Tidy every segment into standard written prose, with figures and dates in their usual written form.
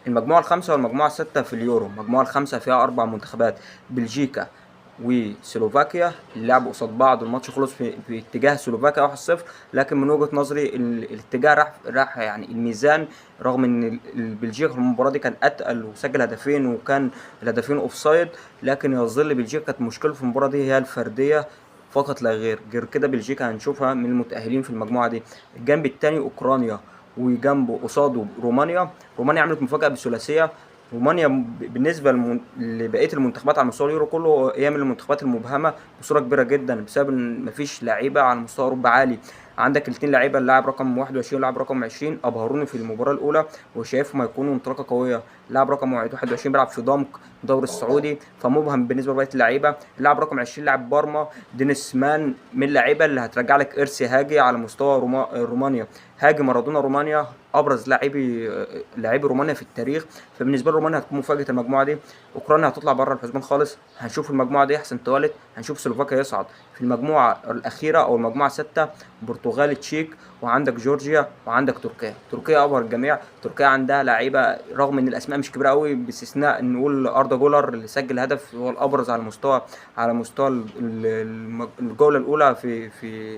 المجموعة الخامسة والمجموعة الستة في اليورو. المجموعة الخامسة فيها 4 منتخبات: بلجيكا وسلوفاكيا، اللي لعبوا قصاد بعض. الماتش خلص في اتجاه سلوفاكيا 1-0، لكن من وجهة نظري الاتجاه راح يعني الميزان. رغم ان بلجيكا في المباراة دي كان اتقل وسجل هدفين، وكان الهدفين اوفسايد، لكن يظل بلجيكا كانت مشكلة في المباراة دي هي الفردية فقط لا غير كده. بلجيكا هنشوفها من المتأهلين في المجموعة دي. الجنب التاني اوكرانيا، وجنبه قصاده رومانيا. رومانيا عملت مفاجأة بالثلاثية. رومانيا بالنسبة لبقية المنتخبات على مستوى اليورو كله هي من المنتخبات المبهمة بصورة كبيرة جدا، بسبب ان مفيش لعيبة على مستوى اوروبا عالي. عندك الاتنين لعيبة، اللاعب رقم 21 واللاعب رقم 20، ابهروني في المباراة الاولى، وشايفهم هيكونوا انطلاقة قوية. اللاعب رقم 21 بيلعب في ضمك الدوري السعودي، فمبهم بالنسبة لبقية اللعيبة. اللاعب رقم 20 لاعب بارما دينيس مان، من اللعيبة اللي هترجع لك ارث هاجي على مستوى رومانيا. هاجي مارادونا رومانيا، ابرز لاعبي رومانيا في التاريخ. فبالنسبه لي رومانيا هتكون مفاجاه المجموعه دي. اوكرانيا هتطلع بره الحسبان خالص. هنشوف المجموعه دي احسن توالت، هنشوف سلوفاكيا يصعد. في المجموعه الاخيره او المجموعه السادسه، برتغال، تشيك، وعندك جورجيا، وعندك تركيا. تركيا ابهر الجميع. تركيا عندها لعيبه رغم ان الاسماء مش كبيره قوي، باستثناء ان نقول اردا جولر اللي سجل هدف هو الابرز على مستوى الجوله الاولى في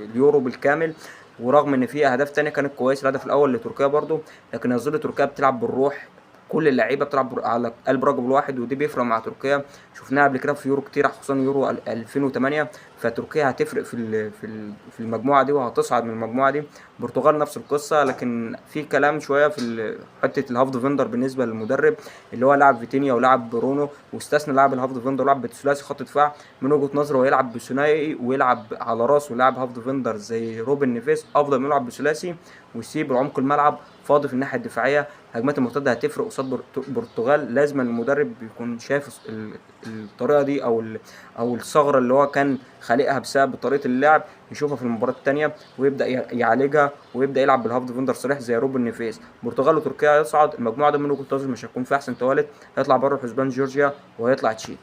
اليورو بالكامل. ورغم ان في اهداف تانية كانت كويسه، الهدف الاول لتركيا برضو، لكن يظل تركيا بتلعب بالروح. كل اللعيبه بتلعب على قلب رجل واحد، ودي بيفرق مع تركيا. شفناها قبل كده في يورو كتير، خصوصا يورو 2008. فتركيا هتفرق في المجموعه دي وهتصعد من المجموعه دي. البرتغال نفس القصه، لكن في كلام شويه في حته الهاف ديفندر بالنسبه للمدرب، اللي هو لاعب فيتينيا ولاعب برونو، واستثنى لاعب الهاف ديفندر ولعب بثلاثي خط دفاع. من وجهه نظري هو يلعب بثنائي ويلعب على راسه لاعب هاف ديفندر زي روبن نيفيس، افضل من يلعب بثلاثي ويسيب عمق الملعب فاضي في الناحيه الدفاعيه. هجمات المرتده هتفرق قصاد البرتغال. لازم المدرب يكون شايف الطريقه دي او الثغره اللي هو كان خالقها بسبب طريقه اللعب، يشوفها في المباراه الثانيه ويبدا يعالجها، ويبدا يلعب بالهاف ديفندر صريح زي روبن نيفيس. البرتغال وتركيا هيصعد. المجموعه دي من وجهه نظري مش هيكون في احسن توالت. هيطلع بره الحسبان جورجيا، وهيطلع تشيك.